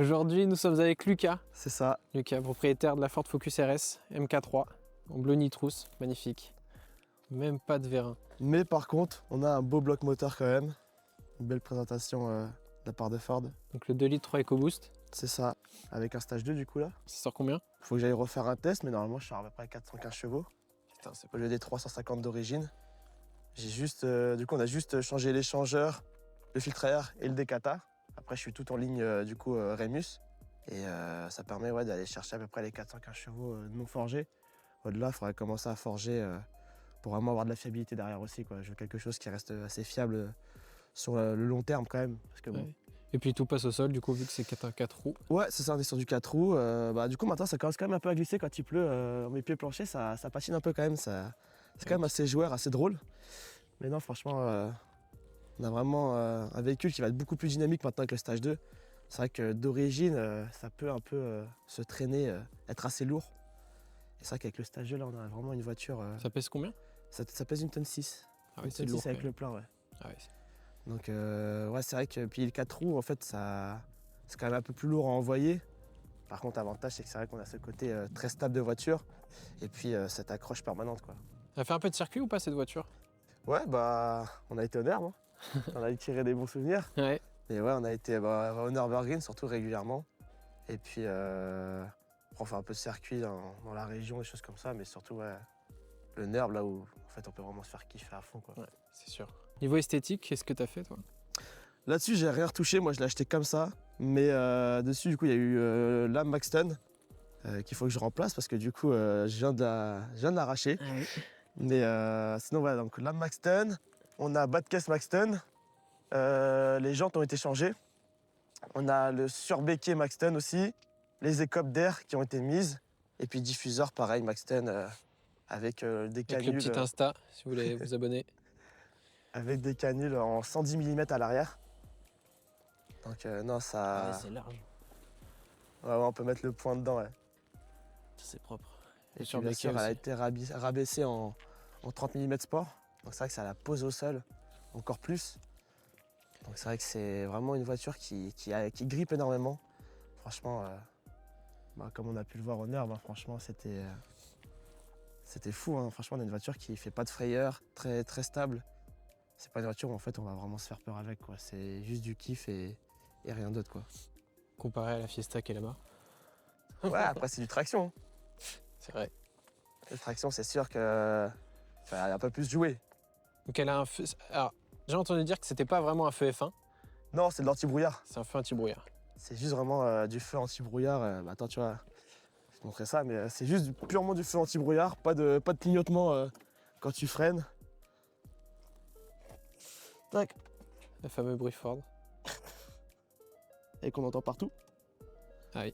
Aujourd'hui, nous sommes avec Lucas. C'est ça. Lucas, propriétaire de la Ford Focus RS MK3 en bleu nitrous, magnifique. Même pas de vérin. Mais par contre, on a un beau bloc moteur quand même. Une belle présentation de la part de Ford. Donc le 2 litres 3 EcoBoost. C'est ça, avec un stage 2 du coup là. Ça sort combien? Faut que j'aille refaire un test, mais normalement je suis à peu près 415 chevaux. Putain, c'est Au lieu des 350 d'origine. J'ai juste, du coup on a juste changé l'échangeur, le filtre à air et le décata. Après je suis tout en ligne du coup Remus. Et ça permet d'aller chercher à peu près les 415 chevaux non forgés. Au-delà, il faudrait commencer à forger pour vraiment avoir de la fiabilité derrière aussi, quoi. Je veux quelque chose qui reste assez fiable sur le long terme quand même. Parce que, bon. Ouais. Et puis tout passe au sol, du coup, vu que c'est 4 roues. Ouais, c'est ça, on est sur du 4 roues. Du coup, maintenant, ça commence quand même un peu à glisser quand il pleut. Mes pieds planchers, ça patine un peu quand même. C'est quand même assez joueur, assez drôle. Mais non, franchement, on a vraiment un véhicule qui va être beaucoup plus dynamique maintenant avec le stage 2. C'est vrai que d'origine, ça peut un peu se traîner, être assez lourd. Et c'est vrai qu'avec le stage 2, là, on a vraiment une voiture... Ça pèse combien? Ça pèse 1,6 tonne. Ah ouais, Une c'est tonne lourd. 6 avec le plein, ouais. Ah ouais. Donc, ouais, c'est vrai que puis le 4 roues, en fait, c'est quand même un peu plus lourd à envoyer. Par contre, l'avantage, c'est que c'est vrai qu'on a ce côté très stable de voiture. Et puis, cette accroche permanente, quoi. Ça fait un peu de circuit ou pas, cette voiture? Ouais, on a été au Nerf, hein. On a tiré des bons souvenirs. Ouais. Et ouais, on a été au Nürburgring, surtout régulièrement. Et puis, on fait un peu de circuit dans la région, des choses comme ça, mais surtout, ouais, le Nürb, là où en fait, on peut vraiment se faire kiffer à fond, quoi. Ouais, c'est sûr. Niveau esthétique, qu'est-ce que t'as fait, toi? Là-dessus, j'ai rien retouché, moi je l'ai acheté comme ça. Mais dessus, du coup, il y a eu lame Maxton qu'il faut que je remplace parce que du coup, je viens de l'arracher. Ah oui. Mais sinon, voilà, donc lame Maxton, on a bas de caisse Maxton, les jantes ont été changées. On a le surbéquet Maxton aussi, les écopes d'air qui ont été mises, et puis diffuseur pareil Maxton avec des canules. Avec le petit Insta, si vous voulez vous abonner. Avec des canules en 110 mm à l'arrière. Donc non, Ah ça... ouais, c'est large. Ouais, on peut mettre le point dedans, ouais. C'est propre. Et puis, bien sûr, elle a été rabaissée en 30 mm sport. Donc c'est vrai que ça la pose au sol encore plus. Donc c'est vrai que c'est vraiment une voiture qui grippe énormément. Franchement, comme on a pu le voir au Nürb, franchement, c'était fou, hein. Franchement, on a une voiture qui fait pas de frayeur, très, très stable. C'est pas une voiture où en fait on va vraiment se faire peur avec, quoi. C'est juste du kiff et rien d'autre, quoi. Comparé à la Fiesta qui est là-bas. Ouais, après c'est du traction, hein. C'est vrai. La traction, c'est sûr que elle a un peu plus joué. Donc elle a un feu... Alors, j'ai entendu dire que c'était pas vraiment un feu F1, Non, c'est de l'anti-brouillard. c'est un feu anti-brouillard. C'est juste vraiment du feu anti-brouillard. Attends, tu vois, je vais te montrer ça, mais c'est juste purement du feu anti-brouillard, pas de clignotement quand tu freines. Tac. Le fameux bruit Ford. Et qu'on entend partout. Ah oui.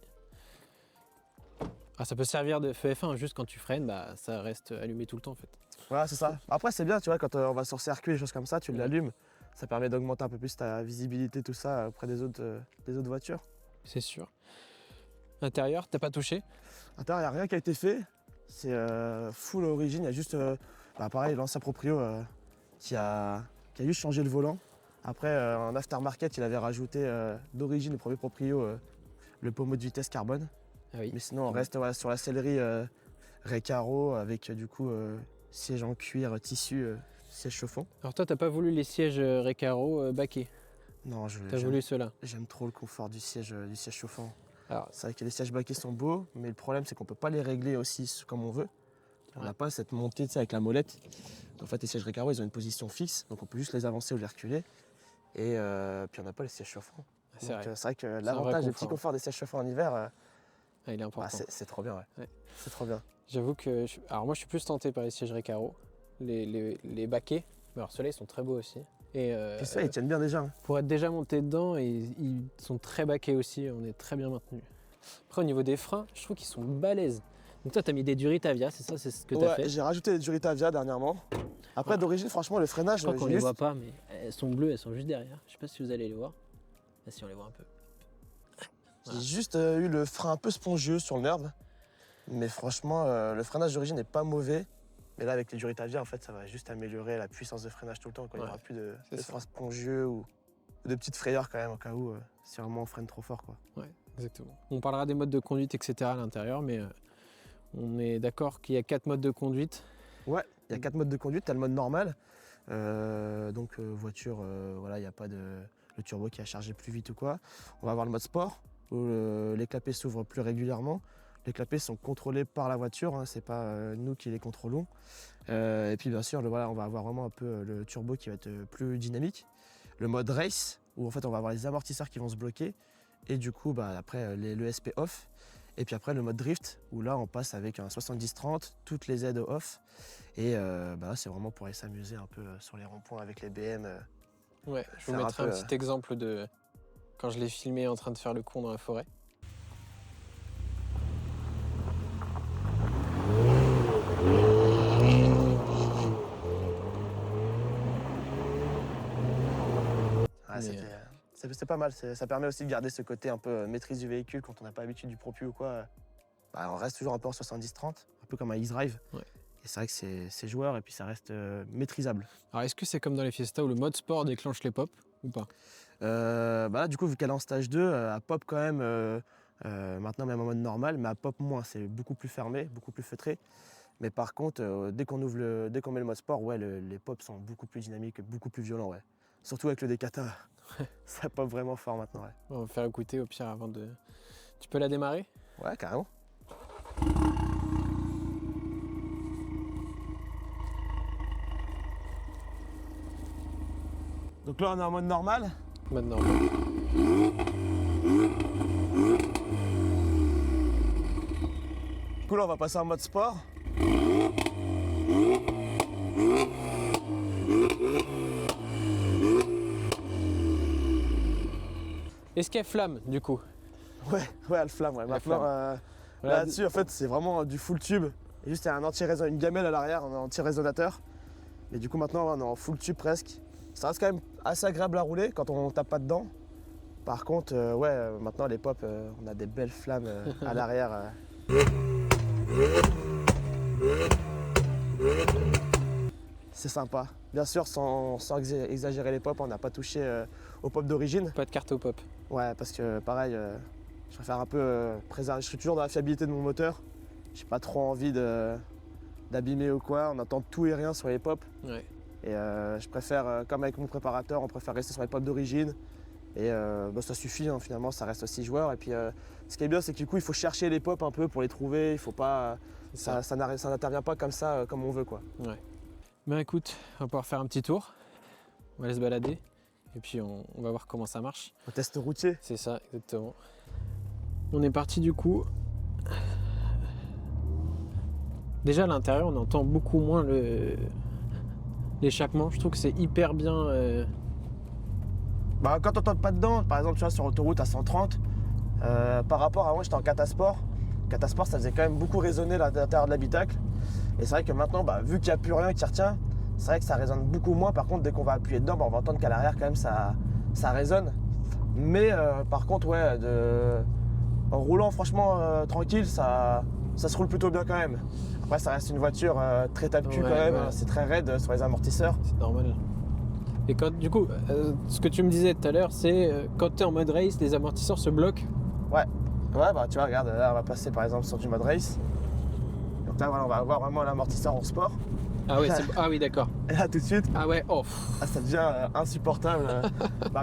Ah, ça peut servir de feu F1, juste quand tu freines, ça reste allumé tout le temps en fait. Voilà, c'est ça. Après, c'est bien, tu vois, quand on va sur circuit, des choses comme ça, tu l'allumes. Ça permet d'augmenter un peu plus ta visibilité, tout ça, auprès des autres voitures. C'est sûr. Intérieur, t'as pas touché? À l'intérieur, il n'y a rien qui a été fait. C'est full origine. Il y a juste, pareil, l'ancien proprio qui a juste changé le volant. Après, en aftermarket, il avait rajouté d'origine, le premier proprio, le pommeau de vitesse carbone. Ah oui. Mais sinon, on reste sur la sellerie Recaro avec du coup siège en cuir, tissu, siège chauffant. Alors toi, t'as pas voulu les sièges Recaro baquets? Non, T'as voulu ceux-là? j'aime trop le confort du siège chauffant. Alors, C'est vrai que les sièges baquets sont beaux, mais le problème c'est qu'on peut pas les régler aussi comme on veut. On n'a pas cette montée, tu sais, avec la molette. En fait, les sièges Recaro, ils ont une position fixe, donc on peut juste les avancer ou les reculer. Et puis on n'a pas les sièges chauffants. c'est vrai. C'est vrai que l'avantage des petits conforts des sièges chauffants en hiver, Ah, il est important. c'est trop bien, ouais. Ouais. C'est trop bien. J'avoue que... Alors moi, je suis plus tenté par les sièges Recaro. Les baquets. Alors ceux-là, ils sont très beaux aussi. Et Puis ça, ils tiennent bien déjà, hein. pour être déjà monté dedans, et ils sont très baquets aussi, on est très bien maintenus. Après, au niveau des freins, je trouve qu'ils sont balèzes. Donc toi, t'as mis des Duritavia, c'est ça, c'est ce que t'as fait? J'ai rajouté des Duritavia dernièrement. Après, d'origine, franchement, le freinage, Je crois qu'on les voit pas, mais elles sont bleues, elles sont juste derrière. Je sais pas si vous allez les voir. Là, si on les voit un peu. J'ai juste eu le frein un peu spongieux sur le Nürb. Mais franchement, le freinage d'origine n'est pas mauvais. Mais là, avec les Duritavia, en fait, ça va juste améliorer la puissance de freinage tout le temps. Quand il n'y aura plus de frein spongieux ou de petites frayeurs quand même, au cas où, si vraiment on freine trop fort, quoi. Ouais. Exactement. On parlera des modes de conduite, etc. à l'intérieur, mais on est d'accord qu'il y a 4 modes de conduite. Ouais, il y a 4 modes de conduite. Tu as le mode normal. Voiture, voilà, il n'y a pas le turbo qui a chargé plus vite ou quoi. On va avoir le mode sport, où les clapets s'ouvrent plus régulièrement. Les clapets sont contrôlés par la voiture, hein, c'est pas nous qui les contrôlons. Et puis bien sûr, voilà, on va avoir vraiment un peu le turbo qui va être plus dynamique. Le mode race, où en fait on va avoir les amortisseurs qui vont se bloquer. Et du coup, après l'ESP off. Et puis après le mode drift, où là on passe avec un 70-30, toutes les aides off. Et c'est vraiment pour aller s'amuser un peu sur les ronds-points avec les BM. Ouais, je vous mettrai un petit exemple de quand je l'ai filmé en train de faire le con dans la forêt. C'était pas mal, ça permet aussi de garder ce côté un peu maîtrise du véhicule quand on n'a pas l'habitude du propu ou quoi. On reste toujours un peu en 70-30, un peu comme un X-Drive. Ouais. Et c'est vrai que c'est joueur et puis ça reste maîtrisable. Alors est-ce que c'est comme dans les Fiesta où le mode sport déclenche les pop ou pas? Là, du coup, vu qu'elle est en stage 2, elle pop quand même maintenant même en mode normal, mais elle pop moins, c'est beaucoup plus fermé, beaucoup plus feutré. Mais par contre, dès qu'on met le mode sport, ouais, les pops sont beaucoup plus dynamiques, beaucoup plus violents, ouais. Surtout avec le Decata, ça pop vraiment fort maintenant, ouais. On va faire écouter au pire avant de... Tu peux la démarrer? Ouais, carrément. Donc là, on est en mode normal. Mode normal. Du coup, là, on va passer en mode sport. Est-ce qu'elle flamme du coup? Ouais, elle flamme. Ouais. Maintenant, là-dessus, en fait, c'est vraiment du full tube. Et juste, il y a une gamelle à l'arrière, un anti-résonateur. Et du coup, maintenant, on est en full tube presque. Ça reste quand même assez agréable à rouler quand on tape pas dedans. Par contre, maintenant, les pop, on a des belles flammes à l'arrière. C'est sympa. Bien sûr, sans exagérer les pop, on n'a pas touché aux pop d'origine. Pas de carte au pop. Ouais, parce que pareil, je préfère un peu préserver. Je suis toujours dans la fiabilité de mon moteur. J'ai pas trop envie d'abîmer ou quoi. On entend tout et rien sur les pop. Ouais. Et je préfère, comme avec mon préparateur, on préfère rester sur les pop d'origine. Et ça suffit, hein, finalement, ça reste aussi joueur. Et puis ce qui est bien, c'est que du coup, il faut chercher les pop un peu pour les trouver. Il faut pas. Ça n'intervient pas comme ça, comme on veut, quoi. Ouais. Ben écoute, on va pouvoir faire un petit tour. On va aller se balader. Et puis on va voir comment ça marche. Au test routier. C'est ça, exactement. On est parti du coup. Déjà à l'intérieur, on entend beaucoup moins l'échappement. Je trouve que c'est hyper bien. Quand on t'entend pas dedans, par exemple, tu vois, sur autoroute à 130, par rapport à moi, j'étais en Catasport. Catasport, ça faisait quand même beaucoup résonner l'intérieur de l'habitacle. Et c'est vrai que maintenant, vu qu'il n'y a plus rien qui retient, c'est vrai que ça résonne beaucoup moins. Par contre, dès qu'on va appuyer dedans, on va entendre qu'à l'arrière, quand même, ça résonne. Mais par contre, ouais, en roulant franchement tranquille, ça se roule plutôt bien quand même. Après, ça reste une voiture très tape-cul quand même. Ouais. C'est très raide sur les amortisseurs. C'est normal. Et quand, du coup, ce que tu me disais tout à l'heure, c'est quand tu es en mode race, les amortisseurs se bloquent. Ouais, tu vois, regarde, là, on va passer par exemple sur du mode race. Donc là, voilà, on va avoir vraiment l'amortisseur en sport. Ah, ouais, ah oui, d'accord. Et là, tout de suite, ah ouais, oh. Ça devient insupportable.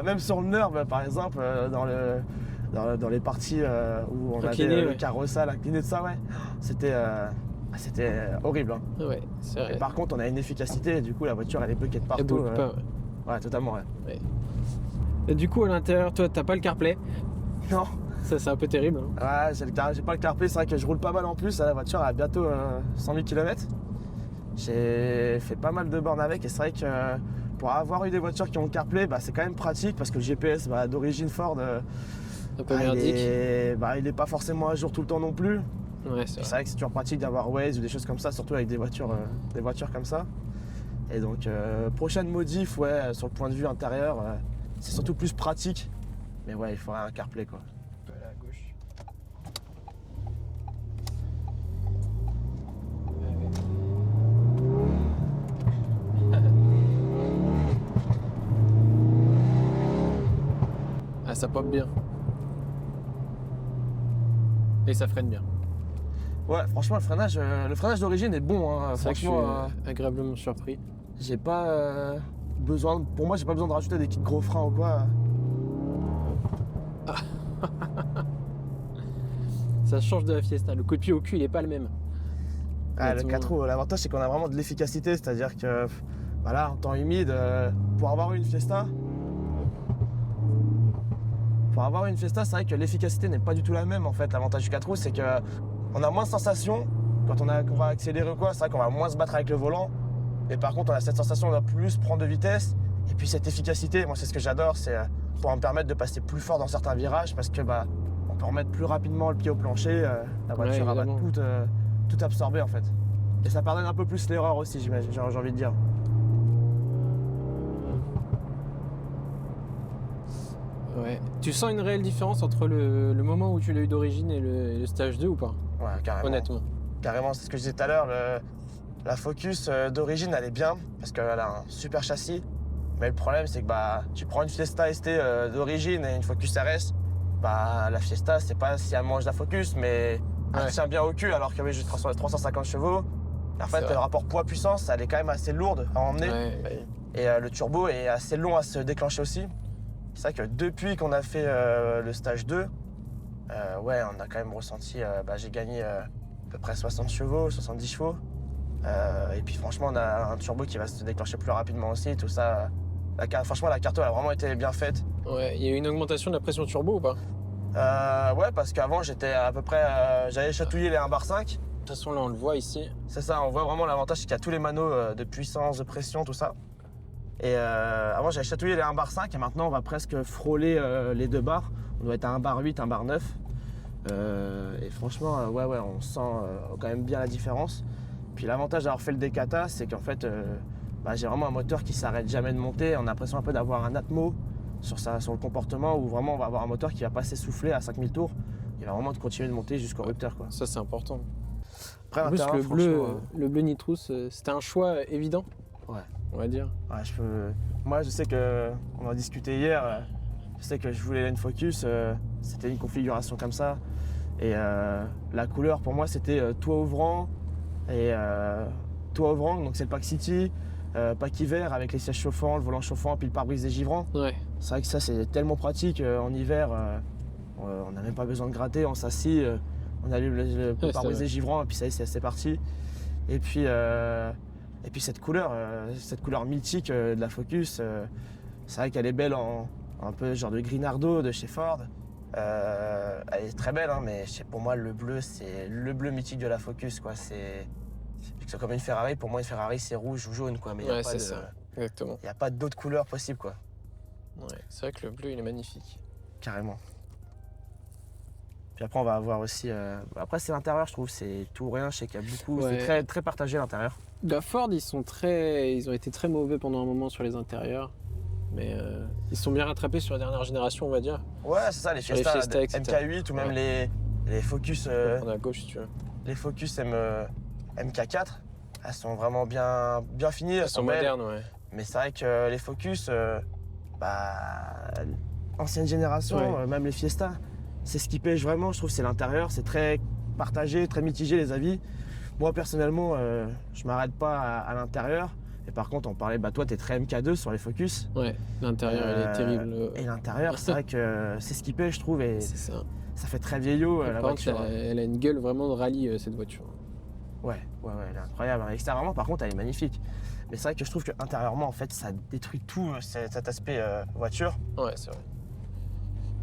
Même sur le nerf, par exemple, dans les parties où on avait le carrossa, l'incliné de ça, ouais, c'était horrible. Hein. Ouais, c'est vrai. Et par contre, on a une efficacité, et du coup, la voiture, elle est bloquée de partout. Elle bloque pas, ouais. Ouais, totalement, ouais. Et du coup, à l'intérieur, toi, t'as pas le CarPlay? Non. Ça, c'est un peu terrible. Hein. Ouais, j'ai pas le CarPlay, c'est vrai que je roule pas mal en plus. La voiture a bientôt 100 000 km. J'ai fait pas mal de bornes avec et c'est vrai que pour avoir eu des voitures qui ont le CarPlay, c'est quand même pratique parce que le GPS d'origine Ford, il est pas forcément à jour tout le temps non plus. Ouais, c'est vrai que c'est toujours pratique d'avoir Waze ou des choses comme ça, surtout avec des voitures comme ça. Et donc prochaine modif, ouais, sur le point de vue intérieur, c'est surtout plus pratique. Mais ouais, il faudrait un CarPlay quoi. À gauche. Ah, ça pop bien. Et ça freine bien. Ouais, franchement, le freinage d'origine est bon. Hein. C'est vrai que je Franchement, suis agréablement surpris. j'ai pas besoin. Pour moi, j'ai pas besoin de rajouter des kits gros freins ou quoi. Ça change de la Fiesta. Le coup de pied au cul, il est pas le même. Ah, le Honnêtement. 4 roues, l'avantage c'est qu'on a vraiment de l'efficacité, c'est-à-dire que voilà, en temps humide, pour avoir une Fiesta, c'est vrai que l'efficacité n'est pas du tout la même en fait. L'avantage du 4 roues, c'est qu'on a moins de sensations quand on va accélérer ou quoi, c'est vrai qu'on va moins se battre avec le volant. Mais par contre, on a cette sensation, on va plus prendre de vitesse. Et puis cette efficacité, moi c'est ce que j'adore, c'est pouvoir me permettre de passer plus fort dans certains virages parce que on peut remettre plus rapidement le pied au plancher, la voiture elle va évidemment. tout absorber en fait. Et ça pardonne un peu plus l'erreur aussi, j'imagine, j'ai envie de dire. Ouais. Tu sens une réelle différence entre le moment où tu l'as eu d'origine et le stage 2 ou pas? Ouais, carrément. Honnêtement. Carrément, c'est ce que je disais tout à l'heure. La Focus d'origine, elle est bien parce qu'elle a un super châssis. Mais le problème, c'est que tu prends une Fiesta ST d'origine et une Focus RS, la Fiesta, c'est pas si elle mange la Focus, mais elle tient bien au cul. Alors que oui, j'ai 350 chevaux. Et en fait, le rapport poids-puissance, elle est quand même assez lourde à emmener. Ouais. Et le turbo est assez long à se déclencher aussi. C'est vrai que depuis qu'on a fait le stage 2, ouais, on a quand même ressenti, j'ai gagné à peu près 60 chevaux, 70 chevaux. Et puis franchement, on a un turbo qui va se déclencher plus rapidement aussi, tout ça. Franchement, la carto elle a vraiment été bien faite. Ouais, il y a eu une augmentation de la pression turbo ou pas? Ouais, parce qu'avant, j'étais à peu près, j'avais chatouillé les 1 bar 5. De toute façon, là, on le voit ici. C'est ça, on voit vraiment l'avantage, c'est qu'il y a tous les manos de puissance, de pression, tout ça. Et avant, j'avais chatouillé les 1 bar 5 et maintenant, on va presque frôler les 2 bars. On doit être à 1 bar 8, 1 bar 9. Et franchement, ouais, on sent quand même bien la différence. Puis l'avantage d'avoir fait le Decata, c'est qu'en fait, j'ai vraiment un moteur qui s'arrête jamais de monter. On a l'impression un peu d'avoir un atmo sur le comportement où vraiment on va avoir un moteur qui va pas s'essouffler à 5000 tours. Il va vraiment continuer de monter jusqu'au rupteur, quoi. Ça, c'est important. Après, En plus, l'intérieur, le bleu Nitrous, c'était un choix évident. Ouais. On va dire. Ouais, moi, je sais qu'on en a discuté hier. Je sais que je voulais une Focus. C'était une configuration comme ça. Et la couleur, pour moi, c'était toit ouvrant. Et toit ouvrant, donc c'est le pack City. Pack hiver avec les sièges chauffants, le volant chauffant, puis le pare-brise dégivrant. Ouais. C'est vrai que ça, c'est tellement pratique. En hiver, on n'a même pas besoin de gratter. On s'assit, on allume le pare-brise dégivrant, et puis ça y est, c'est parti. Et puis cette couleur mythique de la Focus, c'est vrai qu'elle est belle en un peu genre de Grinardo de chez Ford. Elle est très belle, hein, mais pour moi, le bleu, c'est le bleu mythique de la Focus, quoi. C'est comme une Ferrari. Pour moi, une Ferrari, c'est rouge ou jaune, quoi. Mais Ouais, c'est ça. Exactement. il n'y a pas d'autres couleurs possibles, quoi. Ouais, c'est vrai que le bleu, il est magnifique. Carrément. Puis après, on va avoir aussi. Après, c'est l'intérieur, je trouve, c'est tout ou rien. Je sais qu'il y a beaucoup. Ouais. C'est très, très partagé l'intérieur. La Ford, ils ont été très mauvais pendant un moment sur les intérieurs. Mais ils sont bien rattrapés sur la dernière génération, on va dire. Ouais, c'est ça, les Sur les Fiesta, Fiesta, etc. MK8 ou même les Focus. On est à gauche, si tu veux. Les Focus MK4, elles sont vraiment bien finies. Elles sont belles. modernes, ouais. Mais c'est vrai que les Focus, ancienne génération, Ouais. même les Fiesta, c'est ce qui pêche vraiment, je trouve, c'est l'intérieur. C'est très partagé, très mitigé les avis. Moi, personnellement, je m'arrête pas à l'intérieur. Et par contre, on parlait, toi, t'es très MK2 sur les Focus. Ouais, l'intérieur, il est terrible. Et l'intérieur, c'est vrai que c'est ce qui pêche, je trouve. Et C'est ça. ça fait très vieillot, la Par contre, voiture. elle a une gueule vraiment de rallye, cette voiture. Ouais, elle est incroyable. Extérieurement, par contre, elle est magnifique. Mais c'est vrai que je trouve qu'intérieurement, en fait, ça détruit tout cet aspect voiture. Ouais, c'est vrai.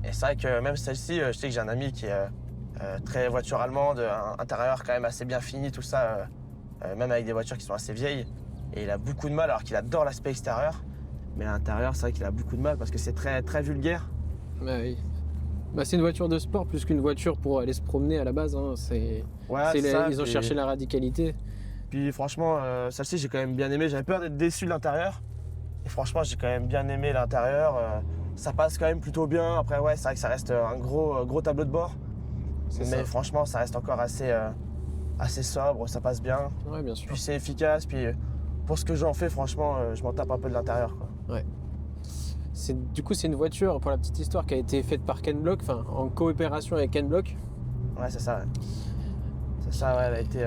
Et c'est vrai que même celle-ci, je sais que j'ai un ami qui est très voiture allemande, un intérieur quand même assez bien fini, tout ça, même avec des voitures qui sont assez vieilles. Et il a beaucoup de mal, alors qu'il adore l'aspect extérieur. Mais à l'intérieur, c'est vrai qu'il a beaucoup de mal parce que c'est très, très vulgaire. Bah oui. C'est une voiture de sport plus qu'une voiture pour aller se promener à la base. Hein. Ils ont cherché la radicalité. Puis franchement, celle-ci, j'ai quand même bien aimé. J'avais peur d'être déçu de l'intérieur. Et franchement, j'ai quand même bien aimé l'intérieur. Ça passe quand même plutôt bien. Après, ouais, c'est vrai que ça reste un gros tableau de bord. Mais franchement, ça reste encore assez sobre, ça passe bien. Ouais, bien sûr. Puis c'est efficace. Puis pour ce que j'en fais, franchement, je m'en tape un peu de l'intérieur, quoi. Ouais. Du coup, c'est une voiture, pour la petite histoire, qui a été faite par Ken Block, en coopération avec Ken Block. Ouais, c'est ça. Ouais. C'est ça, ouais, elle a été...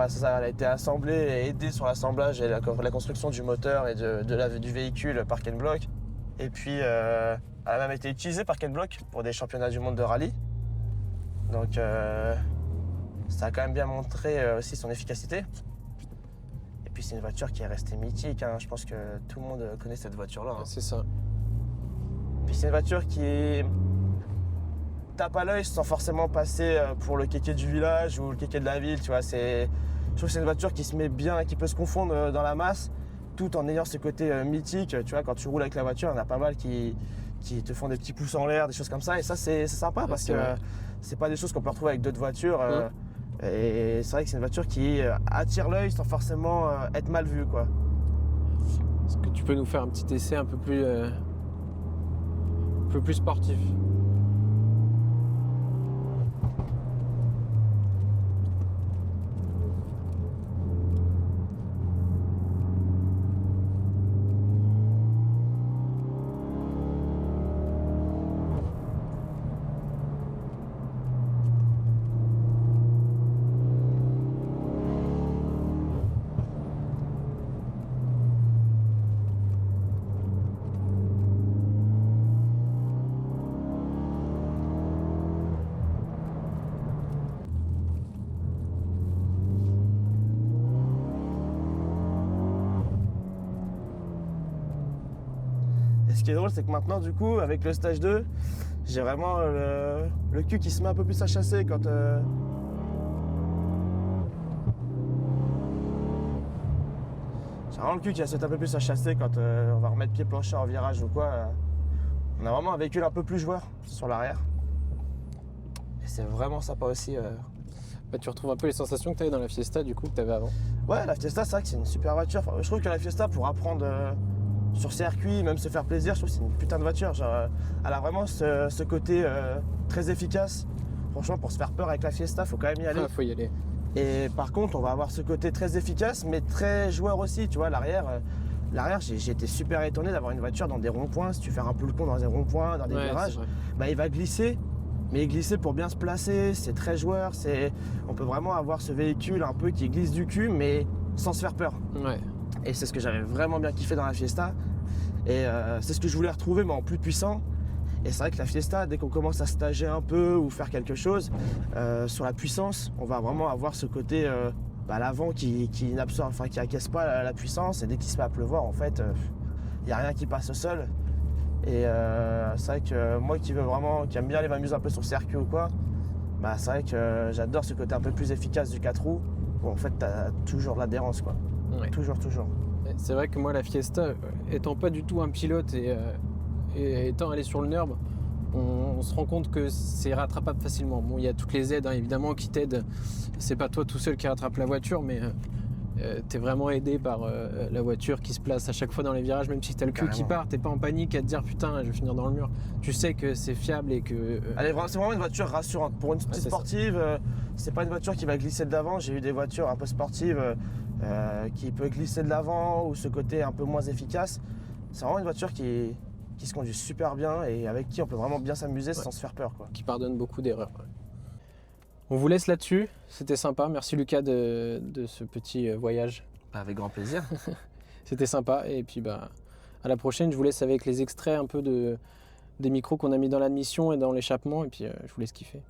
c'est ça, elle a été assemblée et aidée sur l'assemblage et la construction du moteur et du véhicule par Ken Block. Et puis, elle a même été utilisée par Ken Block pour des championnats du monde de rallye. Donc, ça a quand même bien montré aussi son efficacité. Et puis, c'est une voiture qui est restée mythique. Hein. Je pense que tout le monde connaît cette voiture-là. Hein. C'est ça. Puis, c'est une voiture qui tape à l'œil sans forcément passer pour le kéké du village ou le kéké de la ville. Tu vois, je trouve que c'est une voiture qui se met bien et qui peut se confondre dans la masse tout en ayant ce côté mythique. Tu vois, quand tu roules avec la voiture, il y en a pas mal qui te font des petits pouces en l'air, des choses comme ça. Et ça, c'est sympa parce que c'est pas des choses qu'on peut retrouver avec d'autres voitures. Et c'est vrai que c'est une voiture qui attire l'œil sans forcément être mal vue, quoi. Est-ce que tu peux nous faire un petit essai un peu plus sportif? Et ce qui est drôle, c'est que maintenant, du coup, avec le stage 2, j'ai vraiment le cul qui se met un peu plus à chasser quand... J'ai vraiment le cul qui se met un peu plus à chasser quand on va remettre pied plancher en virage ou quoi. On a vraiment un véhicule un peu plus joueur sur l'arrière. Et c'est vraiment sympa aussi. Bah, tu retrouves un peu les sensations que tu avais dans la Fiesta du coup que tu avais avant. Ouais, la Fiesta, c'est vrai que c'est une super voiture. Enfin, je trouve que la Fiesta, pour apprendre sur circuit, même se faire plaisir, je trouve que c'est une putain de voiture. Genre, elle a vraiment ce côté très efficace. Franchement, pour se faire peur avec la Fiesta, faut quand même y aller. Ah, faut y aller. Et par contre, on va avoir ce côté très efficace, mais très joueur aussi. Tu vois, l'arrière, j'ai été super étonné d'avoir une voiture dans des ronds-points. Si tu fais un peu le con dans des ronds-points, dans des virages, bah, il va glisser. Mais glisser pour bien se placer, c'est très joueur. On peut vraiment avoir ce véhicule un peu qui glisse du cul, mais sans se faire peur. Ouais. Et c'est ce que j'avais vraiment bien kiffé dans la Fiesta. Et c'est ce que je voulais retrouver, mais en plus puissant. Et c'est vrai que la Fiesta, dès qu'on commence à stager un peu ou faire quelque chose, sur la puissance, on va vraiment avoir ce côté l'avant qui acquiesce pas la puissance. Et dès qu'il se met à pleuvoir, en fait, il n'y a rien qui passe au sol. Et c'est vrai que moi qui aime bien aller m'amuser un peu sur le circuit ou quoi, bah c'est vrai que j'adore ce côté un peu plus efficace du 4 roues, où en fait t'as toujours de l'adhérence, quoi. Ouais. Toujours. C'est vrai que moi la Fiesta, étant pas du tout un pilote et étant allé sur le NURB, on se rend compte que c'est rattrapable facilement. Bon, il y a toutes les aides évidemment qui t'aident, c'est pas toi tout seul qui rattrape la voiture, mais t'es vraiment aidé par la voiture qui se place à chaque fois dans les virages, même si t'as le cul qui part, t'es pas en panique à te dire putain je vais finir dans le mur. Tu sais que c'est fiable et que... C'est vraiment une voiture rassurante. Pour une petite sportive, c'est pas une voiture qui va glisser de l'avant. J'ai eu des voitures un peu sportives qui peut glisser de l'avant ou ce côté un peu moins efficace. C'est vraiment une voiture qui se conduit super bien et avec qui on peut vraiment bien s'amuser sans se faire peur, quoi. Qui pardonne beaucoup d'erreurs. Ouais. On vous laisse là-dessus, c'était sympa. Merci Lucas de ce petit voyage. Avec grand plaisir. C'était sympa et puis à la prochaine. Je vous laisse avec les extraits un peu des micros qu'on a mis dans l'admission et dans l'échappement et puis je vous laisse kiffer.